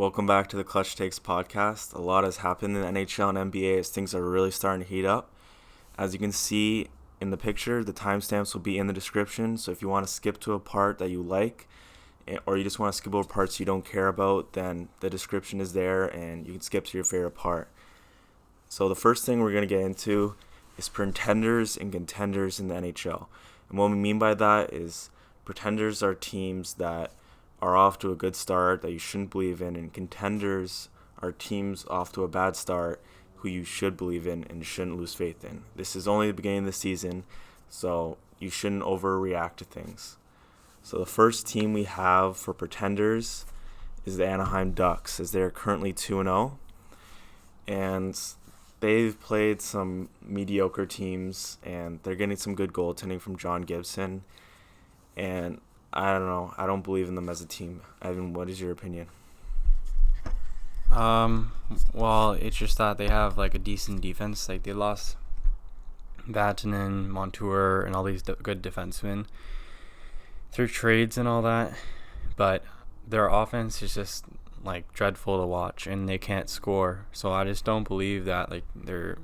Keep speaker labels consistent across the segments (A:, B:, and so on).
A: Welcome back to the Clutch Takes podcast. A lot has happened in the NHL and NBA as things are really starting to heat up. As you can see in the picture, the timestamps will be in the description. So if you want to skip to a part that you like, or you just want to skip over parts you don't care about, then the description is there and you can skip to your favorite part. So the first thing we're going to get into is pretenders and contenders in the NHL. And what we mean by that is pretenders are teams that are off to a good start that you shouldn't believe in, and contenders are teams off to a bad start who you should believe in and shouldn't lose faith in. This is only the beginning of the season, so you shouldn't overreact to things. So the first team we have for pretenders is the Anaheim Ducks, as they are currently 2-0, and they've played some mediocre teams, and they're getting some good goaltending from John Gibson, and I don't know. I don't believe in them as a team. Evan, what is your opinion?
B: Well, it's just that they have like a decent defense. Like they lost Vatanen, Montour, and all these good defensemen through trades and all that. But their offense is just like dreadful to watch, and they can't score. So I just don't believe that like their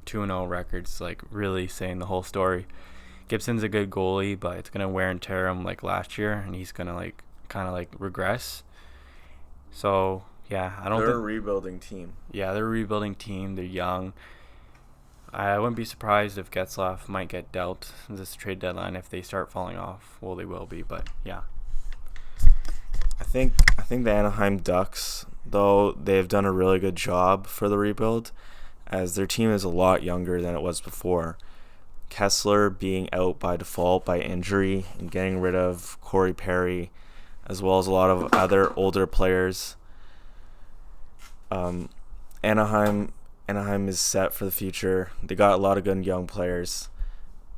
B: 2-0 record's like really saying the whole story. Gibson's a good goalie, but it's gonna wear and tear him like last year, and he's gonna like kind of like regress. So yeah,
A: They're a rebuilding team.
B: Yeah, they're a rebuilding team. They're young. I wouldn't be surprised if Getzlaf might get dealt this trade deadline if they start falling off. Well, they will be, but yeah.
A: I think the Anaheim Ducks, though, they've done a really good job for the rebuild, as their team is a lot younger than it was before. Kessler being out by default by injury and getting rid of Corey Perry, as well as a lot of other older players. Anaheim is set for the future. They got a lot of good young players.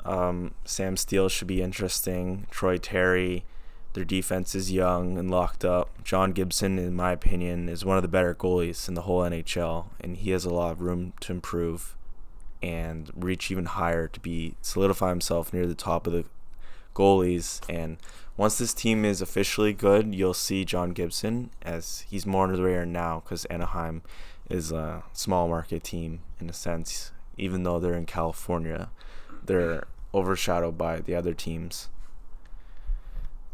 A: Sam Steele should be interesting. Troy Terry. Their defense is young and locked up. John Gibson, in my opinion, is one of the better goalies in the whole NHL, and he has a lot of room to improve and reach even higher to solidify himself near the top of the goalies. And once this team is officially good, you'll see John Gibson, as he's more under the radar now because Anaheim is a small market team in a sense. Even though they're in California, they're overshadowed by the other teams.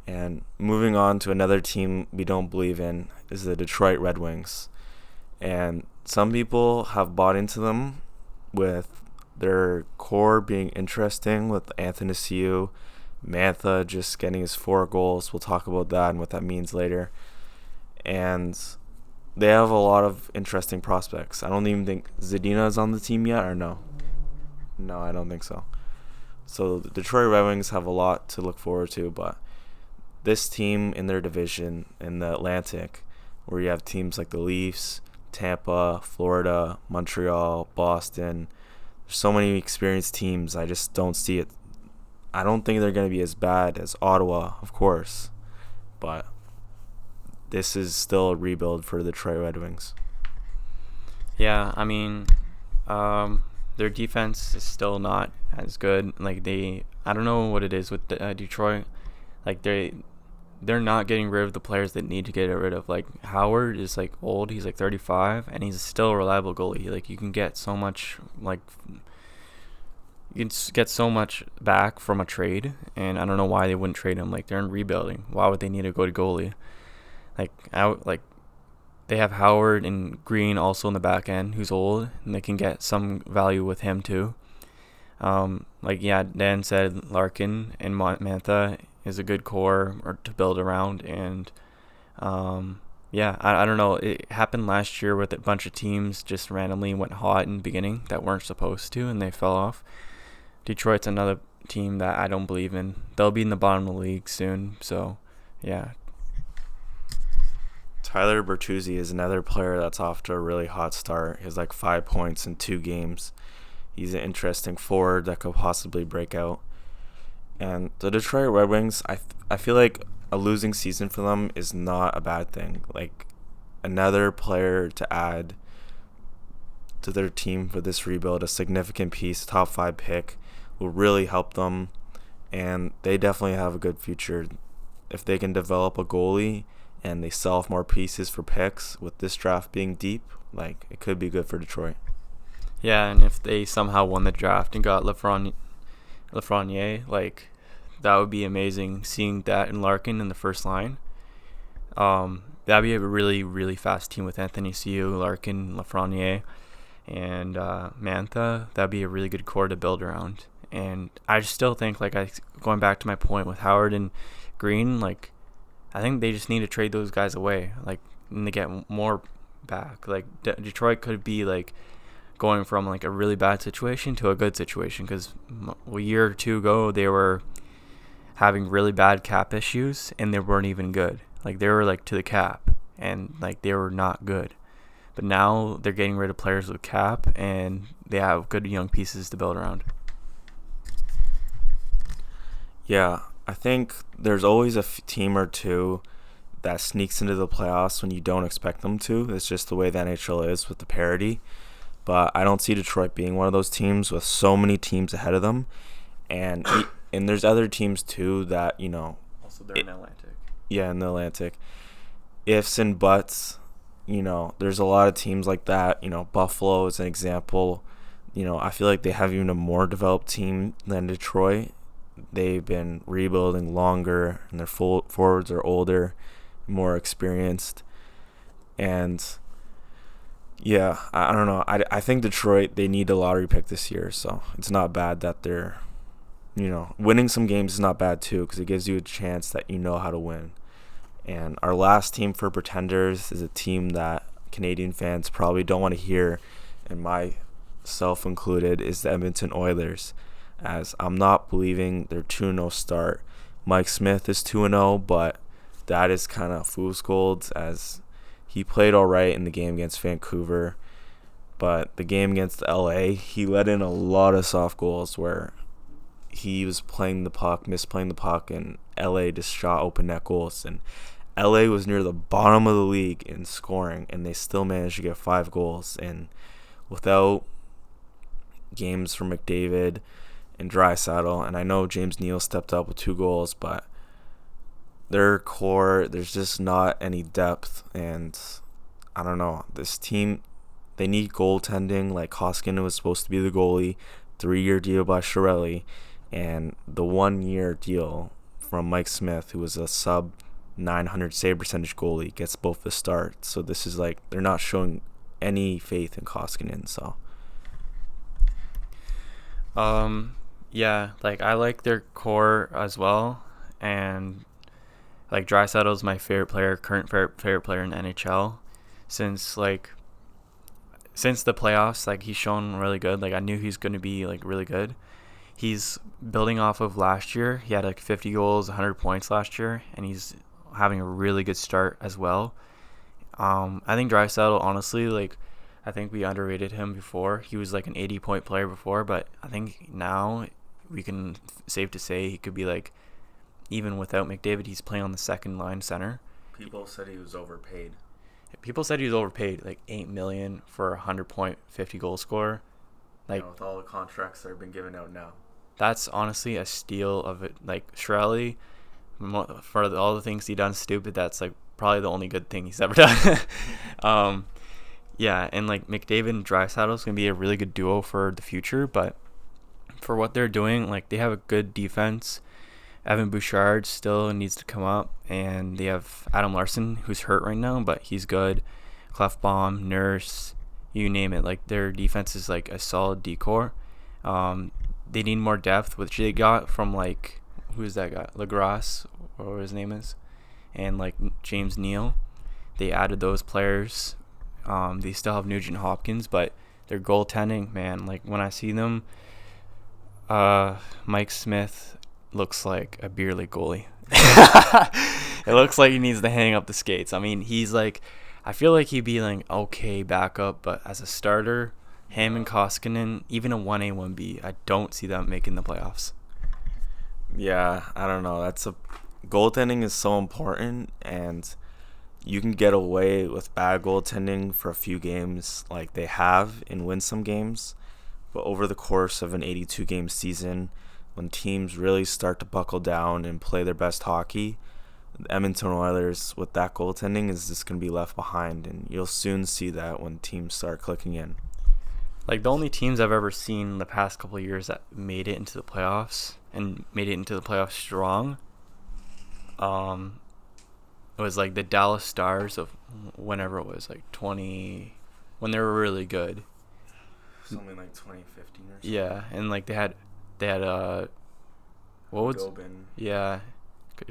A: And moving on to another team we don't believe in is the Detroit Red Wings. And some people have bought into them with their core being interesting, with Anthony Siu, Mantha just getting his 4 goals. We'll talk about that and what that means later. And they have a lot of interesting prospects. I don't even think Zadina is on the team yet, or no? No, I don't think so. So the Detroit Red Wings have a lot to look forward to, but this team in their division in the Atlantic, where you have teams like the Leafs, Tampa, Florida, Montreal, Boston. There's so many experienced teams. I just don't see it. I don't think they're going to be as bad as Ottawa, of course. But this is still a rebuild for the Detroit Red Wings.
B: Yeah, I mean, their defense is still not as good. Like I don't know what it is with Detroit. Like they're not getting rid of the players that need to get rid of. Like Howard is like old, he's like 35, and he's still a reliable goalie. Like you can get so much back from a trade, and I don't know why they wouldn't trade him. Like they're in rebuilding. Why would they need to go to goalie? They have Howard and Green also in the back end, who's old, and they can get some value with him too. Dan said, Larkin and Mantha is a good core to build around, and I don't know. It happened last year with a bunch of teams just randomly went hot in the beginning that weren't supposed to, and they fell off. Detroit's another team that I don't believe in. They'll be in the bottom of the league soon, so yeah.
A: Tyler Bertuzzi is another player that's off to a really hot start. He has like 5 points in 2 games. He's an interesting forward that could possibly break out. And the Detroit Red Wings, I feel like a losing season for them is not a bad thing. Like another player to add to their team for this rebuild, a significant piece, top 5 pick, will really help them. And they definitely have a good future if they can develop a goalie and they sell off more pieces for picks, with this draft being deep, like, it could be good for Detroit.
B: Yeah, and if they somehow won the draft and got Lafreniere, like, that would be amazing, seeing that and Larkin in the first line. That'd be a really, really fast team with Anthony Ciu, Larkin, Lafreniere, and Mantha. That'd be a really good core to build around. And I just still think, like, going back to my point with Howard and Green, like, I think they just need to trade those guys away, like, and they get more back. Like, Detroit could be, like, going from, like, a really bad situation to a good situation, because a year or two ago they were having really bad cap issues and they weren't even good. Like, they were, like, to the cap, and, like, they were not good. But now they're getting rid of players with cap, and they have good young pieces to build around.
A: Yeah, I think there's always a team or two that sneaks into the playoffs when you don't expect them to. It's just the way the NHL is with the parity. But I don't see Detroit being one of those teams with so many teams ahead of them. And there's other teams too that, you know.
B: Also, they're in Atlantic.
A: Yeah, in the Atlantic. Ifs and buts, you know, there's a lot of teams like that. You know, Buffalo is an example. You know, I feel like they have even a more developed team than Detroit. They've been rebuilding longer, and their forwards are older, more experienced. And yeah, I don't know. I think Detroit, they need a lottery pick this year, so it's not bad that they're, you know, winning some games is not bad too, because it gives you a chance that you know how to win. And our last team for Pretenders is a team that Canadian fans probably don't want to hear, and myself included, is the Edmonton Oilers, as I'm not believing their 2-0 start. Mike Smith is 2-0, but that is kind of fool's gold, as he played all right in the game against Vancouver, but the game against LA, he let in a lot of soft goals where he was playing the puck, misplaying the puck, and LA just shot open net goals. And LA was near the bottom of the league in scoring, and they still managed to get 5 goals. And without games from McDavid and Draisaitl, and I know James Neal stepped up with 2 goals, but their core, there's just not any depth. And I don't know, this team, they need goaltending. Like, Koskinen was supposed to be the goalie, 3-year deal by Chiarelli, and the 1-year deal from Mike Smith, who was a sub 900 save percentage goalie, gets both the start. So this is like, they're not showing any faith in Koskinen. So
B: yeah, like, I like their core as well, and like, Draisaitl is my favorite player, current favorite player in the NHL since the playoffs. Like, he's shown really good. Like, I knew he's going to be, like, really good. He's building off of last year. He had like 50 goals, 100 points last year, and he's having a really good start as well. I think Draisaitl, honestly, like, I think we underrated him before. He was like an 80-point player before, but I think now we can safe to say he could be, like, even without McDavid, he's playing on the second line center.
A: people said he was overpaid.
B: Like $8 million for a 100-point, 50-goal scorer. Like,
A: with all the contracts that have been given out now.
B: That's honestly a steal of it. Like, Chiarelli, for all the things he done stupid, that's like probably the only good thing he's ever done. Yeah, and like McDavid and Draisaitl is gonna be a really good duo for the future. But for what they're doing, like, they have a good defense. Evan Bouchard still needs to come up, and they have Adam Larsson, who's hurt right now, but he's good. Clefbaum, Nurse, you name it. Like, their defense is like a solid decor. They need more depth, which they got from, like, who's that guy? Lagras, or what his name is, and like James Neal. They added those players. They still have Nugent Hopkins, but their goaltending, man, like, when I see them, Mike Smith looks like a beer league goalie. It looks like he needs to hang up the skates. I mean, he's like, I feel like he'd be like okay backup, but as a starter, him and Koskinen, even a 1A, 1B, I don't see them making the playoffs.
A: Yeah, I don't know. Goaltending is so important, and you can get away with bad goaltending for a few games like they have and win some games. But over the course of an 82-game season, when teams really start to buckle down and play their best hockey, The Edmonton Oilers, with that goaltending, is just going to be left behind, and you'll soon see that when teams start clicking in.
B: Like, the only teams I've ever seen the past couple of years that made it into the playoffs and made it into the playoffs strong, it was like the Dallas Stars of whenever it was, like when they were really good.
A: Something like 2015 or something.
B: Yeah, and like they had what was
A: Dobin.
B: Yeah,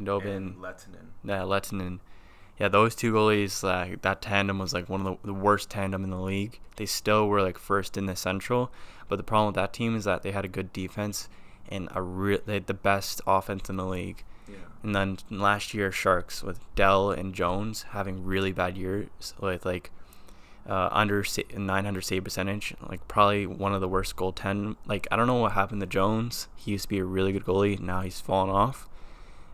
B: Dobin.
A: And Lettinen.
B: Yeah, Lettinen. Yeah, those two goalies, that tandem was like one of the worst tandem in the league. They still were like first in the Central, but the problem with that team is that they had a good defense and they had the best offense in the league.
A: Yeah.
B: And then last year, Sharks with Dell and Jones having really bad years with like under 900 save percentage, like probably one of the worst goaltend. Like, I don't know what happened to Jones. He used to be a really good goalie. Now he's fallen off.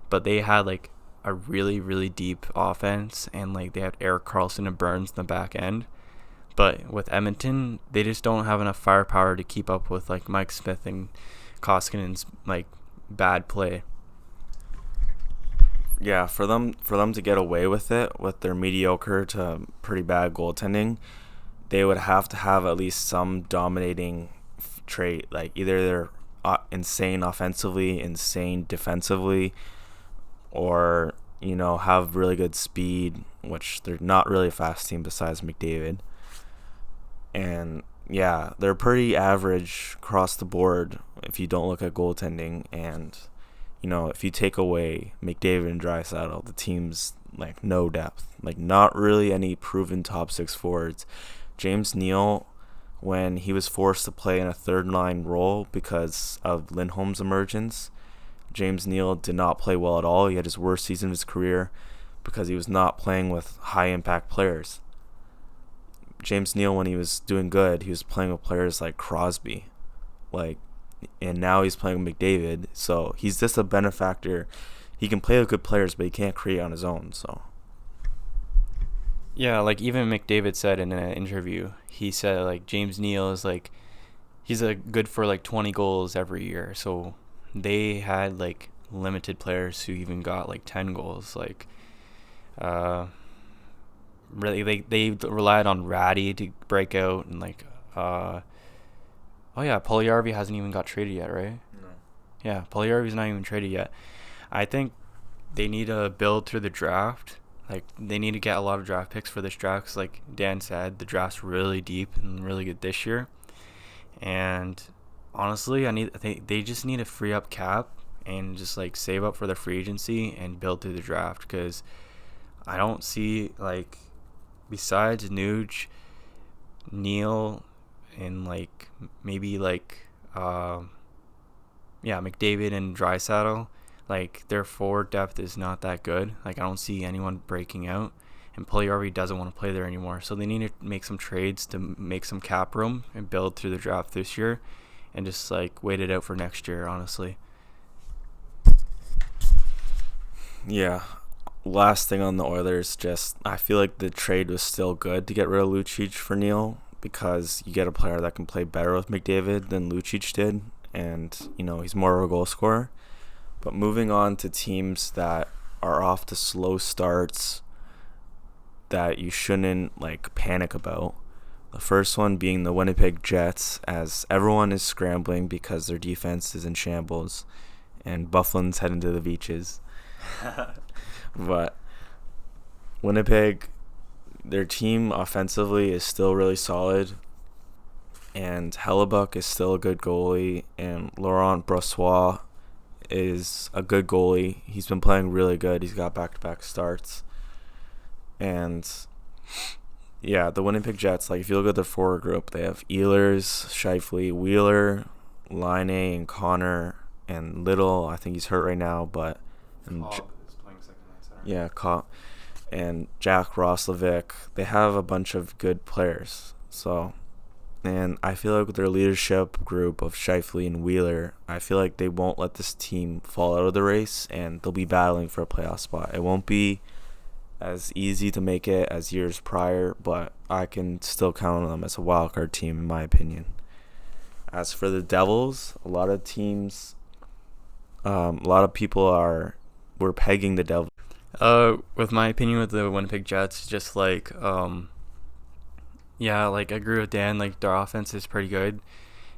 B: But they had like a really, really deep offense, and like they had Erik Karlsson and Burns in the back end. But with Edmonton, they just don't have enough firepower to keep up with like Mike Smith and Koskinen's like bad play.
A: Yeah, for them to get away with it with their mediocre to pretty bad goaltending, they would have to have at least some dominating trait. Like either they're insane offensively, insane defensively, or have really good speed, which they're not really a fast team besides McDavid. And yeah, they're pretty average across the board if you don't look at goaltending. And if you take away McDavid and Draisaitl, the team's like no depth, like not really any proven top six forwards. James Neal, when he was forced to play in a third line role because of Lindholm's emergence, James Neal did not play well at all. He had his worst season of his career because he was not playing with high impact players. James Neal, when he was doing good, he was playing with players like Crosby, and now he's playing with McDavid. So he's just a benefactor. He can play with good players, but he can't create on his own. So
B: yeah, like even McDavid said in an interview, he said like James Neal is like he's good for like 20 goals every year. So they had like limited players who even got like 10 goals. Like really they relied on Ratty to break out, and like Puljujärvi hasn't even got traded yet, right?
A: no.
B: Yeah, Puljujärvi's not even traded yet. I think they need to build through the draft. Like, they need to get a lot of draft picks for this draft, 'cause like Dan said, the draft's really deep and really good this year. And honestly, they just need to free up cap and just like save up for the free agency and build through the draft, because I don't see, like, besides Nuge, Neal, and like maybe like McDavid and Draisaitl, like their forward depth is not that good. Like, I don't see anyone breaking out, and Puljujärvi doesn't want to play there anymore. So they need to make some trades to make some cap room and build through the draft this year, and just like wait it out for next year, honestly.
A: Yeah. Last thing on the Oilers, I feel like the trade was still good to get rid of Lucic for Neal, because you get a player that can play better with McDavid than Lucic did, and he's more of a goal scorer. But moving on to teams that are off to slow starts that you shouldn't like panic about. The first one being the Winnipeg Jets, as everyone is scrambling because their defense is in shambles and Bufflin's heading to the beaches. But Winnipeg, their team offensively is still really solid, and Hellebuck is still a good goalie, and Laurent Brossoit is a good goalie. He's been playing really good. He's got back-to-back starts. And yeah, the Winnipeg Jets, like if you look at their forward group, they have Ehlers, Scheifele, Wheeler, Laine, and Connor, and Little. I think he's hurt right now, but
B: Is playing second line center.
A: yeah, and Jack Roslovic. They have a bunch of good players. So, and I feel like with their leadership group of Scheifele and Wheeler, I feel like they won't let this team fall out of the race, and they'll be battling for a playoff spot. It won't be as easy to make it as years prior, but I can still count on them as a wildcard team, in my opinion. As for the Devils, a lot of people were pegging the Devils.
B: With my opinion with the Winnipeg Jets, just like yeah, like I agree with Dan. Like their offense is pretty good,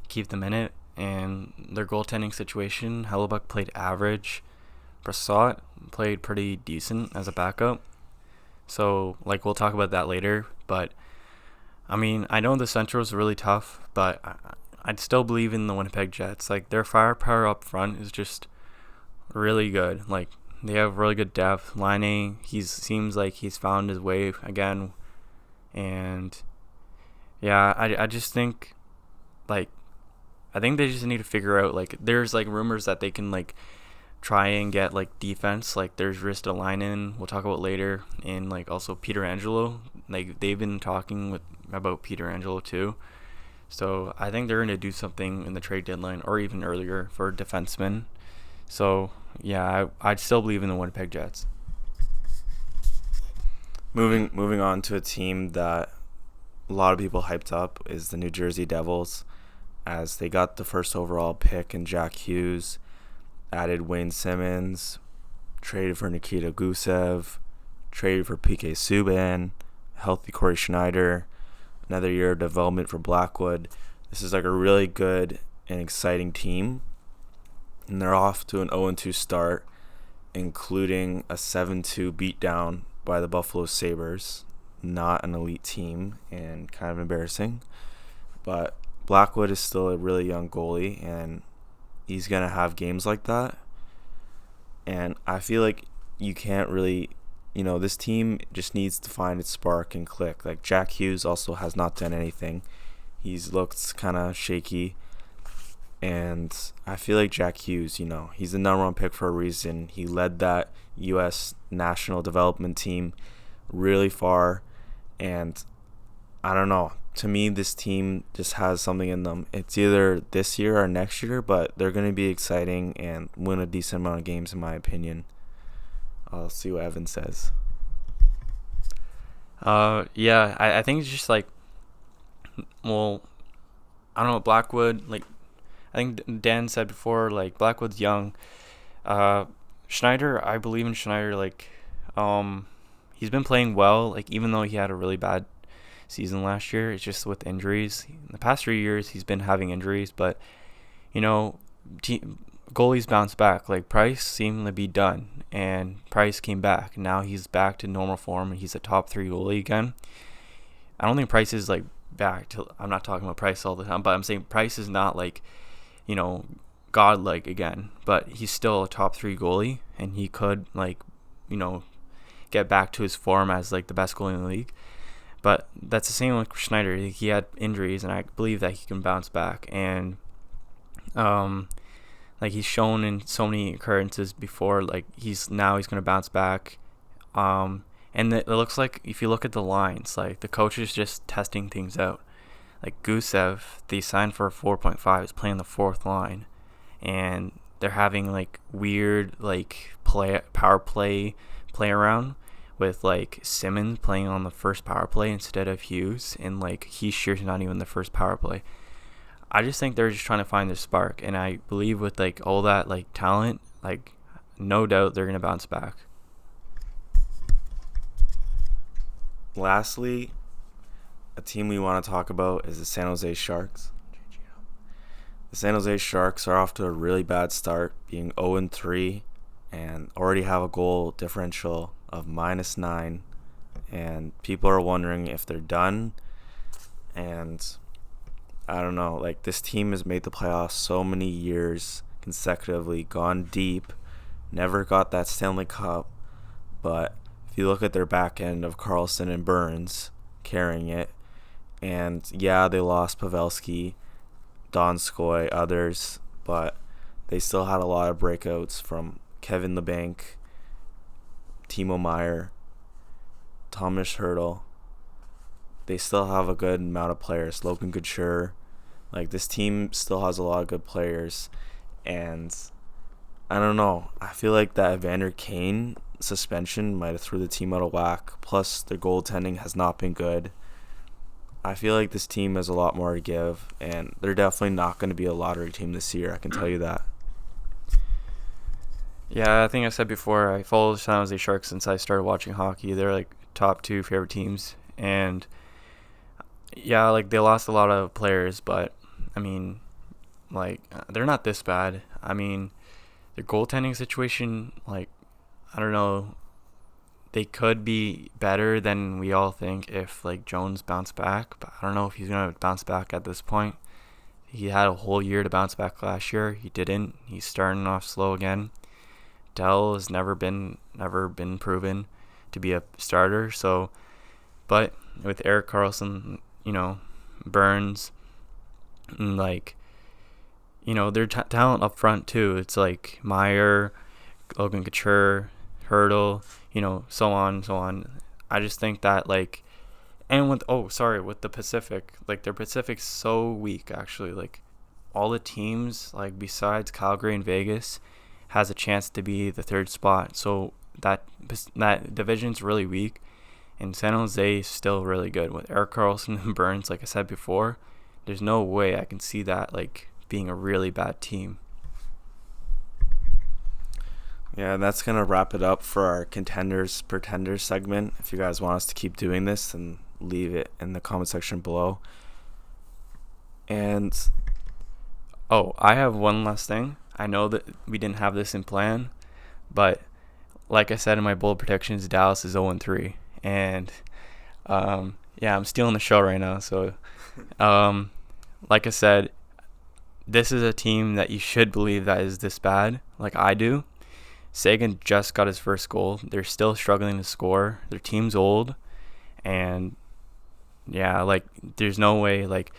B: keep them in it, and their goaltending situation. Hellebuck played average. Brassard played pretty decent as a backup. So like we'll talk about that later. But I mean, I know the Central is really tough, but I'd still believe in the Winnipeg Jets. Like their firepower up front is just really good. Like they have really good depth. Laine, seems like he's found his way again, and yeah, I just think like I think they just need to figure out like there's like rumors that they can like try and get like defense. Like there's Ristolainen, we'll talk about later, and like also Pietrangelo. Like they've been talking about Pietrangelo too. So I think they're going to do something in the trade deadline or even earlier for defensemen. So yeah, I'd still believe in the Winnipeg Jets.
A: Moving on to a team that a lot of people hyped up is the New Jersey Devils, as they got the first overall pick in Jack Hughes, added Wayne Simmons, traded for Nikita Gusev, traded for PK Subban, healthy Corey Schneider, another year of development for Blackwood. This is like a really good and exciting team, and they're off to an 0-2 start, including a 7-2 beatdown by the Buffalo Sabres. Not an elite team and kind of embarrassing, but Blackwood is still a really young goalie, and he's going to have games like that. And I feel like you can't really, this team just needs to find its spark and click. Like Jack Hughes also has not done anything. He's looked kind of shaky. And I feel like Jack Hughes, he's the number one pick for a reason. He led that U.S. national development team really far. And I don't know. To me, this team just has something in them. It's either this year or next year, but they're going to be exciting and win a decent amount of games, in my opinion. I'll see what Evan says.
B: Yeah, I think it's just like, well, I don't know, Blackwood, like, I think Dan said before, like, Blackwood's young. Schneider, I believe in Schneider, like, he's been playing well, like, even though he had a really bad season last year. It's just with injuries. In the past 3 years, he's been having injuries, but, goalies bounce back. Like, Price seemed to be done, and Price came back. Now he's back to normal form, and he's a top 3 goalie again. I don't think Price is, like, back to, I'm not talking about Price all the time, but I'm saying Price is not, like, godlike again, but he's still a top 3 goalie, and he could, like, get back to his form as, like, the best goalie in the league. But that's the same with Schneider. He had injuries, and I believe that he can bounce back. And like he's shown in so many occurrences before, like he's going to bounce back. And it looks like, if you look at the lines, like the coach is just testing things out. Like Gusev, they signed for 4.5, is playing the fourth line, and they're having like weird like power play around with like Simmons playing on the first power play instead of Hughes, and like he's sure not even the first power play. I just think they're just trying to find their spark, and I believe with like all that like talent, like no doubt they're gonna bounce back.
A: Lastly, a team we want to talk about is the San Jose Sharks. The San Jose Sharks are off to a really bad start, being 0-3, and already have a goal differential of -9, and people are wondering if they're done. And I don't know, like this team has made the playoffs so many years consecutively, gone deep, never got that Stanley Cup. But if you look at their back end of Carlson and Burns carrying it, and yeah, they lost Pavelski, Donskoy, others, but they still had a lot of breakouts from Kevin LeBanc, Timo Meier, Thomas Hertl. They still have a good amount of players. Logan Couture. Like, this team still has a lot of good players. And I don't know. I feel like that Evander Kane suspension might have threw the team out of whack. Plus, their goaltending has not been good. I feel like this team has a lot more to give. And they're definitely not going to be a lottery team this year. I can tell you that.
B: Yeah, I think I said before, I follow the San Jose Sharks since I started watching hockey. They're like top two favorite teams. And yeah, like they lost a lot of players, but I mean, like they're not this bad. I mean, their goaltending situation, like, I don't know, they could be better than we all think if like Jones bounced back, but I don't know if he's gonna bounce back at this point. He had a whole year to bounce back last year. He didn't. He's starting off slow again. Dell has never been proven to be a starter. So, but with Eric Carlson, Burns, and like, their talent up front too. It's like Meyer, Logan Couture, Hurdle, so on, so on. I just think that like, and with the Pacific, like their Pacific's so weak actually. Like all the teams, like besides Calgary and Vegas, has a chance to be the third spot. So that division's really weak, and San Jose is still really good with Eric Carlson and Burns. Like I said before, there's no way I can see that like being a really bad team.
A: Yeah, that's going to wrap it up for our contenders pretenders segment. If you guys want us to keep doing this, then leave it in the comment section below. And
B: I have one last thing. I know that we didn't have this in plan, but like I said in my bold predictions, Dallas is 0-3. And yeah, I'm stealing the show right now. So like I said, this is a team that you should believe that is this bad, like I do. Sagan just got his first goal. They're still struggling to score. Their team's old. And yeah, like there's no way, like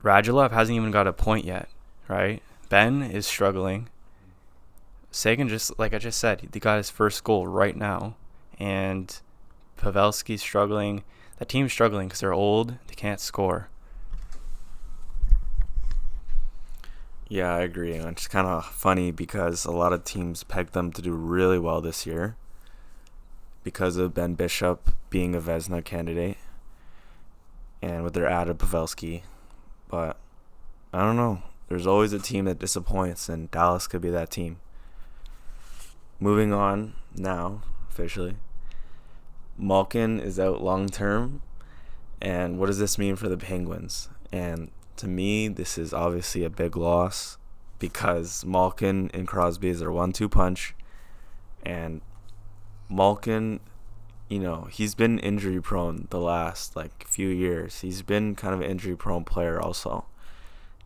B: Radulov hasn't even got a point yet, right? Ben is struggling. Sagan, just like I just said, he got his first goal right now. And Pavelski's struggling. That team's struggling because they're old. They can't score.
A: yeah, I agree. And it's kind of funny because a lot of teams pegged them to do really well this year because of Ben Bishop being a Vezina candidate and with their added Pavelski. But I don't know. There's always a team that disappoints, and Dallas could be that team. Moving on now, officially. Malkin is out long term. And what does this mean for the Penguins? And to me, this is obviously a big loss because Malkin and Crosby is their 1-2 punch. And Malkin, he's been injury prone the last few years. He's been kind of an injury prone player also.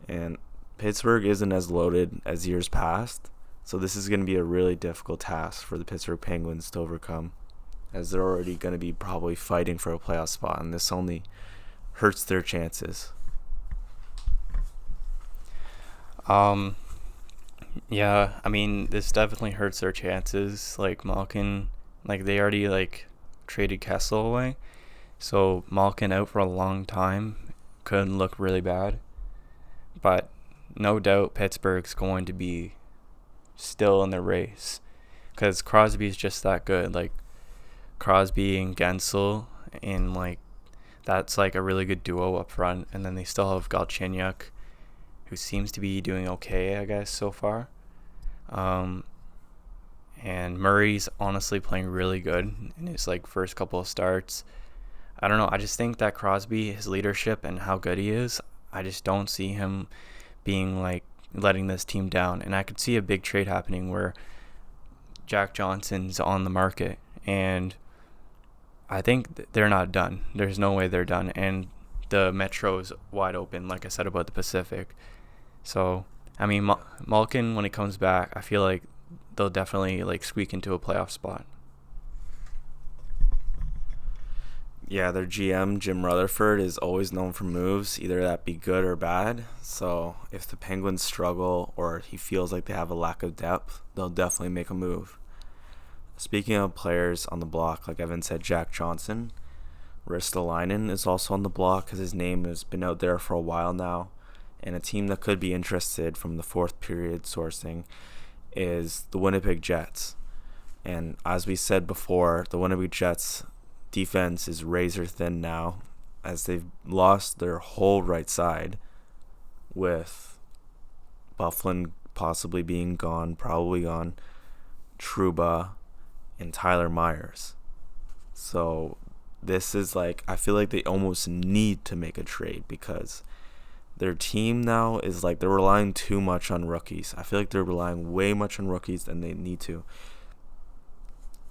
A: And Pittsburgh isn't as loaded as years past. So this is going to be a really difficult task for the Pittsburgh Penguins to overcome, as they're already going to be probably fighting for a playoff spot, and this only hurts their chances.
B: Yeah, I mean, this definitely hurts their chances. Like Malkin, like they already traded Kessel away, so Malkin out for a long time could look really bad. But no doubt Pittsburgh's going to be still in the race because Crosby's just that good. Like Crosby and Gensel, and that's a really good duo up front. And then they still have Galchenyuk, who seems to be doing okay, I guess, so far. And Murray's honestly playing really good in his first couple of starts. I don't know. I just think that Crosby, his leadership and how good he is, I just don't see him being letting this team down. And I could see a big trade happening where Jack Johnson's on the market, and I think they're not done. There's no way they're done. And the Metro is wide open, like I said about the Pacific. So, I mean, Malkin, when he comes back, I feel like they'll definitely squeak into a playoff spot.
A: Yeah, their GM, Jim Rutherford, is always known for moves, either that be good or bad. So if the Penguins struggle or he feels like they have a lack of depth, they'll definitely make a move. Speaking of players on the block, like Evan said, Jack Johnson, Ristolainen is also on the block because his name has been out there for a while now. And a team that could be interested from the fourth period sourcing is the Winnipeg Jets. And as we said before, the Winnipeg Jets defense is razor thin now as they've lost their whole right side with Byfuglien possibly being gone, probably gone, Trouba, and Tyler Myers. So this is like, I feel like they almost need to make a trade because their team now is like they're relying too much on rookies. I feel like they're relying way much on rookies than they need to.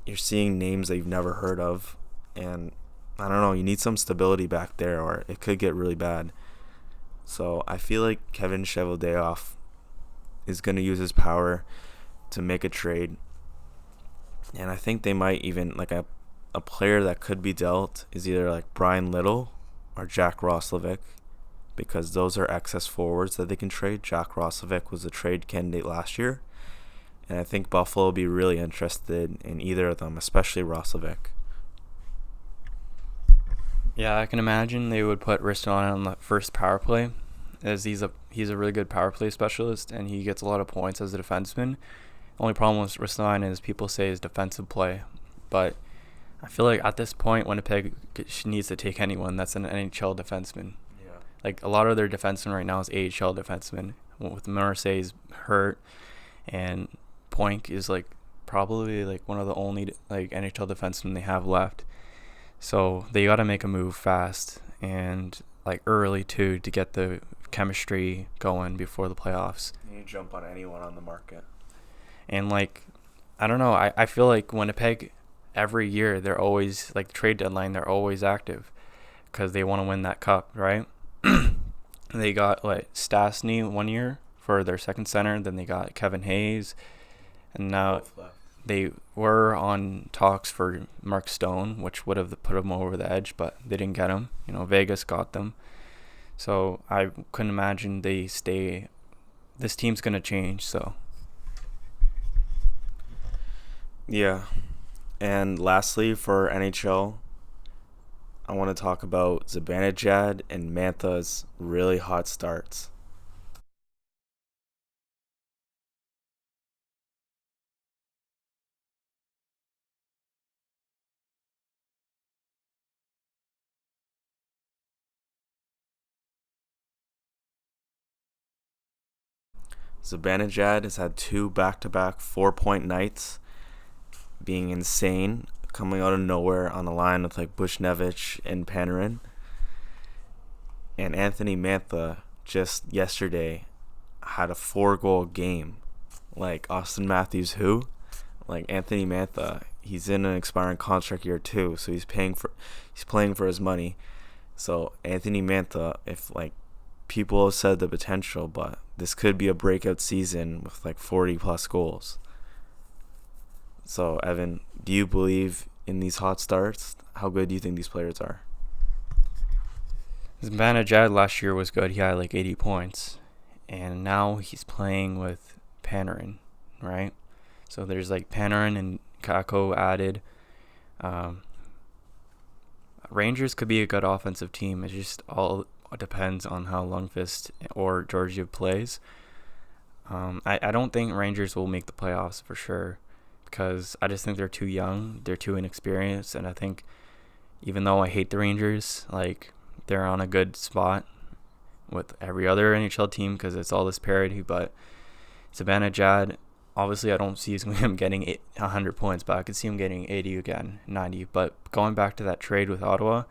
A: You're seeing names that you've never heard of, and I don't know, you need some stability back there or it could get really bad. So I feel like Kevin Cheveldayoff is going to use his power to make a trade. And I think they might even, like a player that could be dealt is either like Brian Little or Jack Roslovic, because those are excess forwards that they can trade. Jack Roslovic was a trade candidate last year, and I think Buffalo will be really interested in either of them, especially Roslovic.
B: Yeah, I can imagine they would put Ristolainen on the first power play, as he's a really good power play specialist, and he gets a lot of points as a defenseman. Only problem with Ristolainen is people say his defensive play, but I feel like at this point, Winnipeg needs to take anyone that's an NHL defenseman.
A: Yeah.
B: Like, a lot of their defensemen right now is AHL defensemen. With Morrissey's hurt, and Poink is like probably like one of the only like NHL defensemen they have left. So they got to make a move fast and like early too to get the chemistry going before the playoffs.
A: You jump on anyone on the market.
B: And like, I don't know, I feel like Winnipeg every year they're always like trade deadline, they're always active because they want to win that cup, right? They got like Stastny 1 year for their second center, then they got Kevin Hayes, and now they were on talks for Mark Stone, which would have put them over the edge, but they didn't get him. Vegas got them. So I couldn't imagine they stay. This team's going to change, so.
A: Yeah. And lastly, for NHL, I want to talk about Zibanejad and Mantha's really hot starts. Zibanejad has had 2 back-to-back 4-point nights, being insane, coming out of nowhere on the line with like Buchnevich and Panarin. And Anthony Mantha just yesterday had a 4-goal game. Like Austin Matthews, who? Like Anthony Mantha, he's in an expiring contract year too, so he's playing for his money. So Anthony Mantha, if like people have said the potential, but this could be a breakout season with like 40 plus goals. So Evan, do you believe in these hot starts? How good do you think these players are?
B: Zibanejad last year was good. He had like 80 points. And now he's playing with Panarin, right? So there's like Panarin and Kako added. Rangers could be a good offensive team. It just all depends on how Lundqvist or Georgiev plays. I don't think Rangers will make the playoffs for sure, because I just think they're too young, they're too inexperienced, and I think even though I hate the Rangers, like they're on a good spot with every other NHL team because it's all this parity. But Zibanejad, obviously I don't see him getting 100 points, but I could see him getting 80 again, 90. But going back to that trade with Ottawa,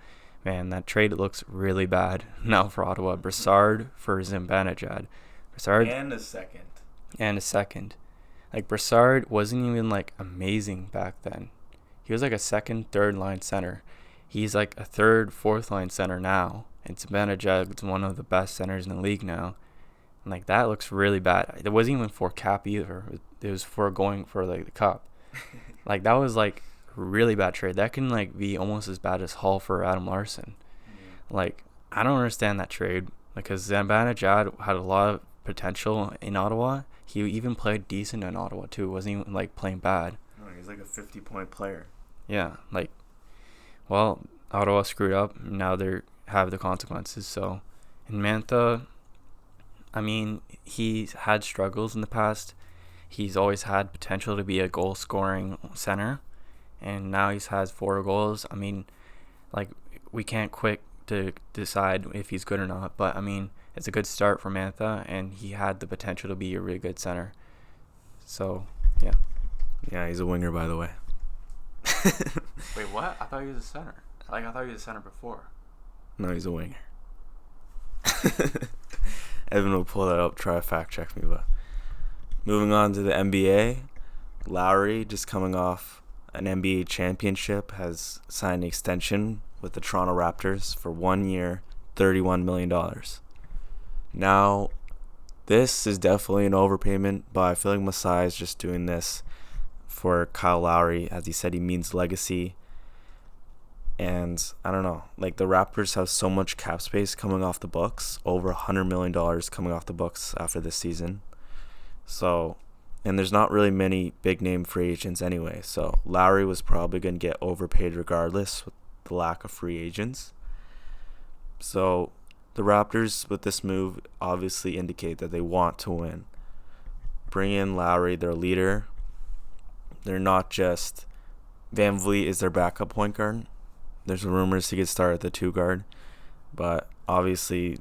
B: man, that trade looks really bad now for Ottawa. Brassard for Zibanejad. Brassard
A: and a second.
B: Like, Brassard wasn't even like amazing back then. He was like a second, third line center. He's like a third, fourth line center now. And Zibanejad's one of the best centers in the league now. And like, that looks really bad. It wasn't even for cap either. It was for going for like the cup. Like, that was like really bad trade. That can like be almost as bad as Hull for Adam Larson. Like, I don't understand that trade, because Zibanejad had a lot of potential in Ottawa. He even played decent in Ottawa too. Wasn't even like playing bad.
A: No, he's like a 50-point player.
B: Yeah, like, well, Ottawa screwed up. Now they have the consequences. So, and Mantha, I mean, he's had struggles in the past. He's always had potential to be a goal-scoring center, and now he has 4 goals. I mean, like, we can't quick to decide if he's good or not, but I mean, it's a good start for Mantha, and he had the potential to be a really good center. So, yeah.
A: Yeah, he's a winger, by the way.
B: Wait, what? I thought he was a center. I thought he was a center before.
A: No, he's a winger. Evan will pull that up, try to fact check me. But moving on to the NBA, Lowry, just coming off an NBA championship, has signed an extension with the Toronto Raptors for 1 year, $31 million. Now, this is definitely an overpayment, but I feel like Masai is just doing this for Kyle Lowry. As he said, he means legacy. And I don't know, like the Raptors have so much cap space coming off the books, over $100 million coming off the books after this season. So, and there's not really many big name free agents anyway. So Lowry was probably going to get overpaid regardless with the lack of free agents. So the Raptors with this move obviously indicate that they want to win. Bring in Lowry, their leader. They're not just Van Vliet is their backup point guard. There's rumors he could start at the 2 guard, but obviously,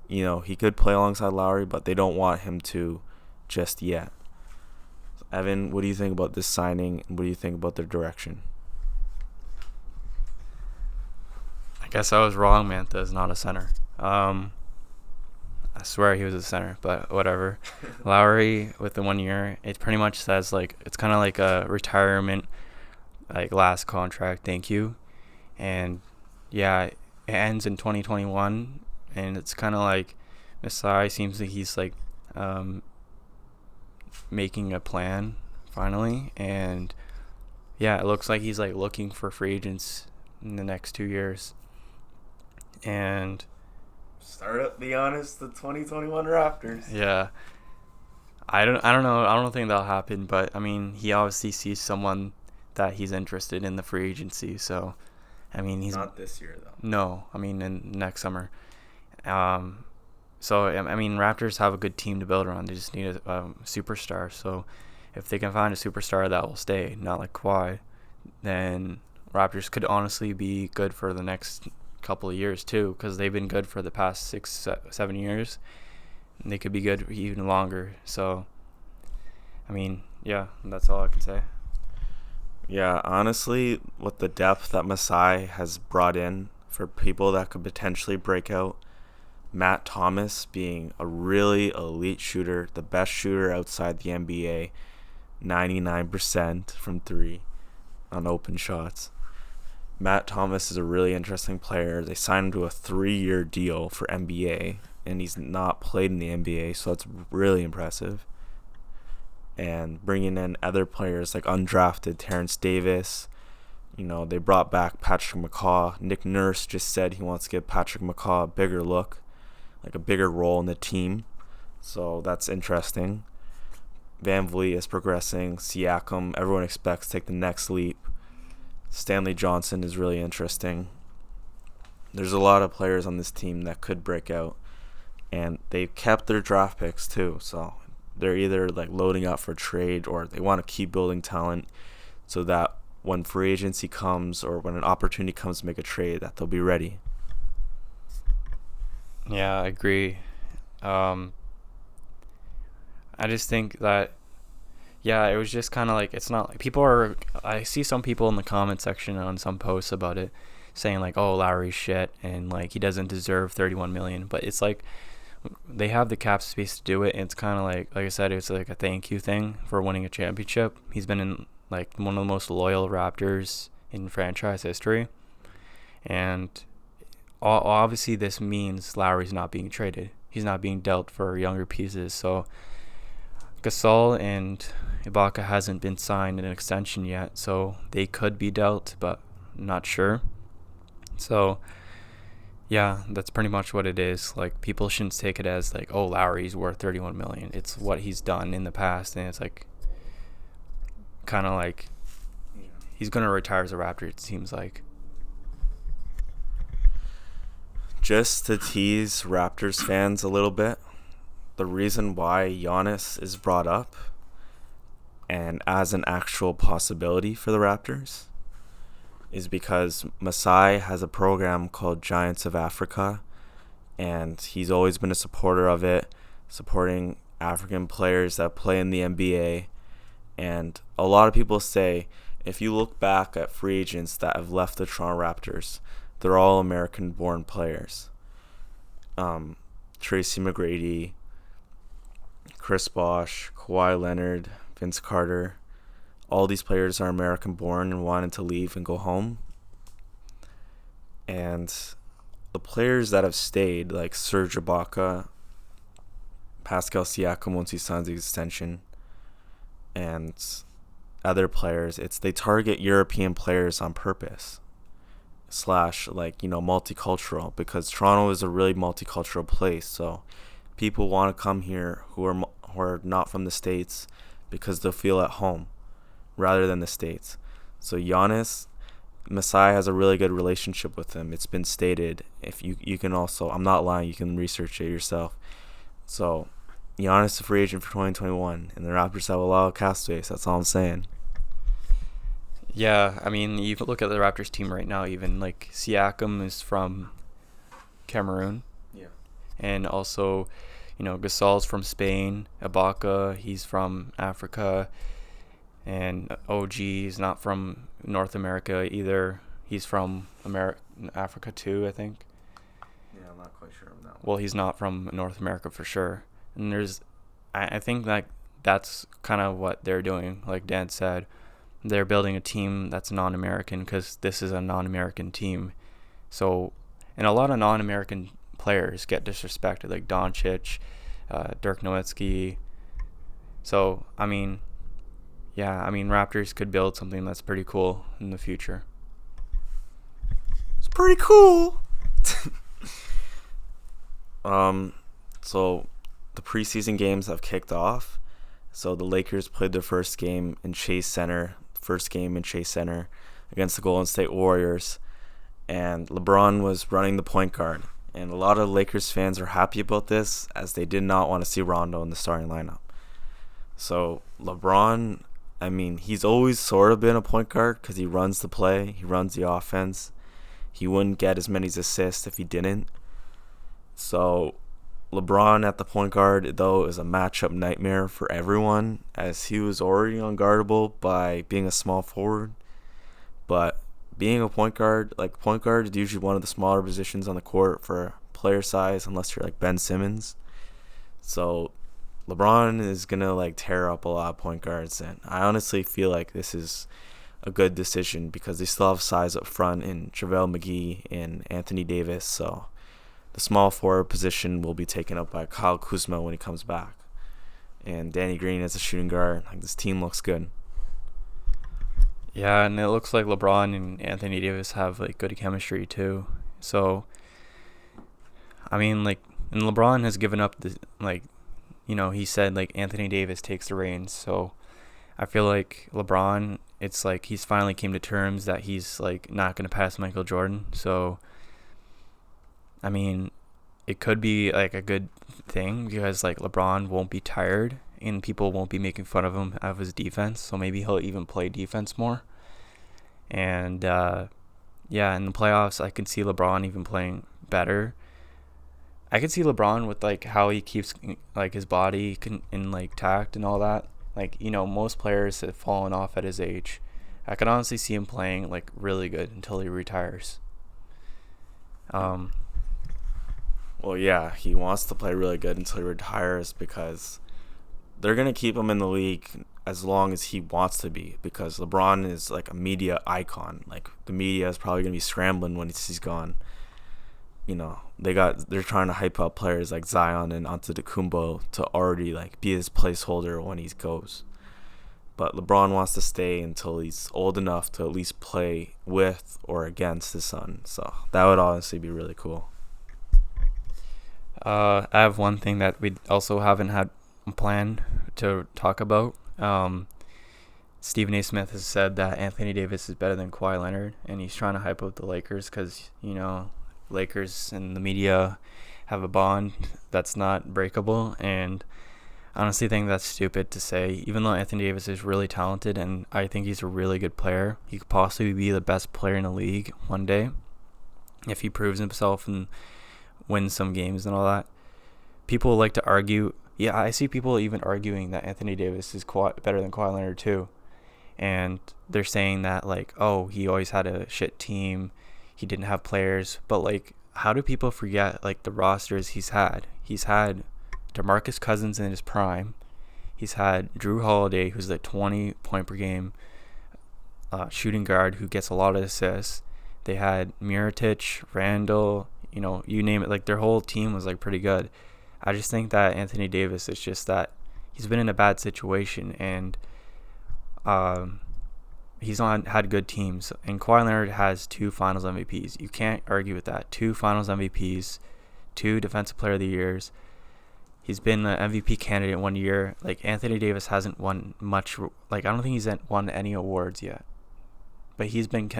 A: you know, he could play alongside Lowry, but they don't want him to just yet. Evan, what do you think about this signing, and what do you think about their direction?
B: I guess I was wrong. Mantha is not a center. I swear he was a center, but whatever. Lowry with the 1 year, it pretty much says like it's kind of like a retirement, like last contract. Thank you. And yeah, it ends in 2021, and it's kind of like Masai seems like he's like making a plan finally, and yeah, it looks like he's like looking for free agents in the next 2 years. And
A: Be honest, the 2021 Raptors.
B: Yeah, I don't know. I don't think that'll happen, but I mean, he obviously sees someone that he's interested in the free agency, so. I mean, he's
A: not this year though.
B: No, I mean in next summer. So I mean, Raptors have a good team to build around. They just need a superstar. So if they can find a superstar that will stay, not like Kawhi, then Raptors could honestly be good for the next couple of years too, because they've been good for the past 6-7 years. And they could be good even longer. So, I mean, yeah, that's all I can say.
A: Yeah, honestly, with the depth that Masai has brought in for people that could potentially break out, Matt Thomas being a really elite shooter, the best shooter outside the NBA, 99% from 3 on open shots. Matt Thomas is a really interesting player. They signed him to a 3-year deal for NBA, and he's not played in the NBA, so that's really impressive. And bringing in other players like undrafted Terrence Davis. You know, they brought back Patrick McCaw. Nick Nurse just said he wants to give Patrick McCaw a bigger look, like a bigger role in the team. So that's interesting. Van Vliet is progressing. Siakam, everyone expects to take the next leap. Stanley Johnson is really interesting. There's a lot of players on this team that could break out. And they've kept their draft picks too, so they're either like loading up for trade or they want to keep building talent so that when free agency comes or when an opportunity comes to make a trade, that they'll be ready.
B: Yeah, I agree. I just think that, yeah, it was just kind of like, it's not like I see some people in the comment section on some posts about it saying like, oh, Lowry's shit and like he doesn't deserve $31 million, but it's like, they have the cap space to do it, and it's kind of like I said, it's like a thank you thing for winning a championship. He's been in like one of the most loyal Raptors in franchise history, and obviously this means Lowry's not being traded. He's not being dealt for younger pieces. So Gasol and Ibaka hasn't been signed an extension yet, so they could be dealt, but I'm not sure. So yeah, that's pretty much what it is. Like, people shouldn't take it as like, oh, Lowry's worth $31 million. It's what he's done in the past, and it's like kind of like he's gonna retire as a Raptor, it seems like.
A: Just to tease Raptors fans a little bit, the reason why Giannis is brought up and as an actual possibility for the Raptors is because Masai has a program called Giants of Africa and he's always been a supporter of it, supporting African players that play in the NBA. And a lot of people say, if you look back at free agents that have left the Toronto Raptors, they're all American-born players. Tracy McGrady, Chris Bosh, Kawhi Leonard, Vince Carter. All these players are American-born and wanted to leave and go home. And the players that have stayed, like Serge Ibaka, Pascal Siakam once he signs the extension, and other players, they target European players on purpose, / multicultural, because Toronto is a really multicultural place. So people want to come here who are not from the States because they'll feel at home rather than the States. So Giannis, Masai has a really good relationship with him. It's been stated. If you can also, I'm not lying, you can research it yourself. So Giannis is a free agent for 2021, and the Raptors have a lot of cap space. That's all I'm saying.
B: Yeah, I mean, you look at the Raptors team right now, even like Siakam is from Cameroon.
A: Yeah.
B: And also, Gasol's from Spain. Ibaka, he's from Africa. And OG is not from North America either. He's from Africa too, I think.
A: Yeah, I'm not quite sure on that one.
B: Well, he's not from North America for sure. And I think that's kind of what they're doing. Like Dan said, they're building a team that's non-American because this is a non-American team. So, and a lot of non-American players get disrespected, like Doncic, Dirk Nowitzki. So, Raptors could build something that's pretty cool in the future.
A: It's pretty cool. So the preseason games have kicked off. So the Lakers played their first game in Chase Center against the Golden State Warriors. And LeBron was running the point guard. And a lot of Lakers fans are happy about this, as they did not want to see Rondo in the starting lineup. So LeBron, he's always sort of been a point guard because he runs the play, he runs the offense. He wouldn't get as many assists if he didn't. So LeBron at the point guard, though, is a matchup nightmare for everyone, as he was already unguardable by being a small forward. But being a point guard is usually one of the smaller positions on the court for player size, unless you're like Ben Simmons. So LeBron is going to tear up a lot of point guards, and I honestly feel like this is a good decision because they still have size up front in JaVale McGee and Anthony Davis. So the small forward position will be taken up by Kyle Kuzma when he comes back, and Danny Green as a shooting guard. This team looks good.
B: Yeah, and it looks like LeBron and Anthony Davis have good chemistry too. So, and LeBron has given up the he said Anthony Davis takes the reins. So I feel like LeBron, it's he's finally came to terms that he's not going to pass Michael Jordan. So it could be a good thing because LeBron won't be tired and people won't be making fun of him of his defense. So maybe he'll even play defense more. And in the playoffs, I can see LeBron even playing better. I can see LeBron with how he keeps his body in tact and all that. Most players have fallen off at his age. I could honestly see him playing really good until he retires.
A: Well, yeah, he wants to play really good until he retires because they're going to keep him in the league as long as he wants to be, because LeBron is a media icon. The media is probably going to be scrambling when he's gone. They're trying to hype up players like Zion and Antetokounmpo to already be his placeholder when he goes. But LeBron wants to stay until he's old enough to at least play with or against his son. So that would honestly be really cool.
B: I have one thing that we also haven't had planned to talk about. Stephen A. Smith has said that Anthony Davis is better than Kawhi Leonard, and he's trying to hype up the Lakers because, Lakers and the media have a bond that's not breakable, and I honestly think that's stupid to say. Even though Anthony Davis is really talented and I think he's a really good player, he could possibly be the best player in the league one day if he proves himself in win some games and all that. People like to argue. Yeah, I see people even arguing that Anthony Davis is better than Kawhi Leonard too. And they're saying that, like, oh, he always had a shit team. He didn't have players. But, like, how do people forget, like, the rosters he's had? He's had DeMarcus Cousins in his prime. He's had Drew Holiday, who's like 20 point per game shooting guard who gets a lot of assists. They had Mirotic, Randall, you name it. Like, their whole team was, like, pretty good. I just think that Anthony Davis is just that he's been in a bad situation, and he's not had good teams. And Kawhi Leonard has 2 Finals MVPs. You can't argue with that. 2 Finals MVPs, 2 Defensive Player of the Years. He's been an MVP candidate 1 year. Like, Anthony Davis hasn't won much. Like, I don't think he's won any awards yet. But he's been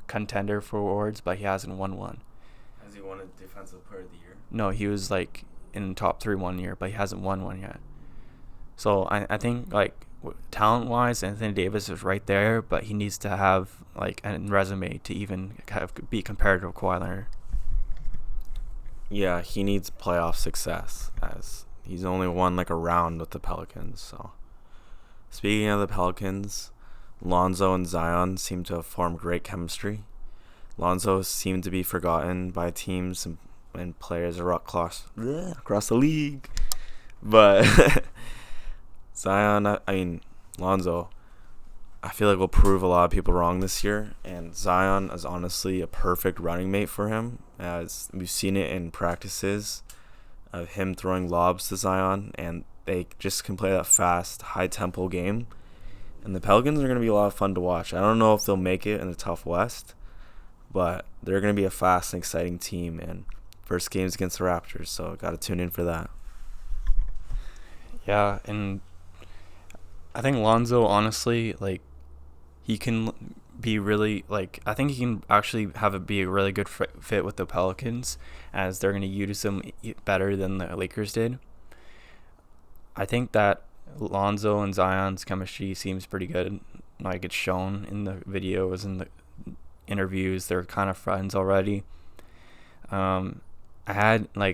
B: contender for awards, but he hasn't won one.
A: Has he won a Defensive Player of the Year?
B: No, he was like in the top 3 1 year, but he hasn't won one yet. So I think, like, talent wise, Anthony Davis is right there, but he needs to have like a resume to even be compared to Kawhi Leonard.
A: Yeah, he needs playoff success, as he's only won like a round with the Pelicans. So, speaking of the Pelicans, Lonzo and Zion seem to have formed great chemistry. Lonzo seemed to be forgotten by teams and players across the league. But Lonzo, I feel like will prove a lot of people wrong this year. And Zion is honestly a perfect running mate for him, as we've seen it in practices of him throwing lobs to Zion, and they just can play that fast, high-tempo game. And the Pelicans are going to be a lot of fun to watch. I don't know if they'll make it in the tough West, but they're going to be a fast and exciting team. And first game's against the Raptors, so got to tune in for that.
B: Yeah, and I think Lonzo, honestly, like, he can be really, like, I think he can actually be a really good fit with the Pelicans, as they're going to use him better than the Lakers did. I think that Lonzo and Zion's chemistry seems pretty good. Like, it's shown in the videos and the interviews. They're kind of friends already. I had I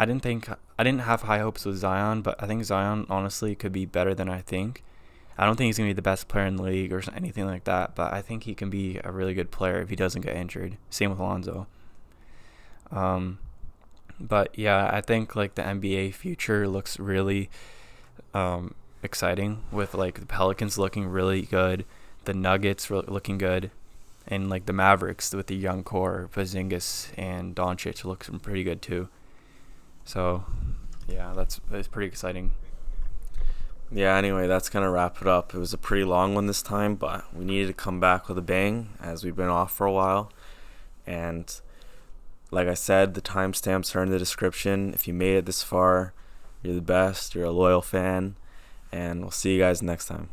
B: didn't have high hopes with Zion, but I think Zion honestly could be better than I think. I don't think he's going to be the best player in the league or anything like that, but I think he can be a really good player if he doesn't get injured. Same with Lonzo. But yeah, I think like the NBA future looks really exciting, with like the Pelicans looking really good, the Nuggets looking good, and like the Mavericks with the young core, Porzingis and Doncic looks pretty good too. So yeah, that's pretty exciting.
A: Yeah, anyway, that's going to wrap it up. It was a pretty long one this time, but we needed to come back with a bang, as we've been off for a while. And like I said, the timestamps are in the description. If you made it this far, you're the best. You're a loyal fan. And we'll see you guys next time.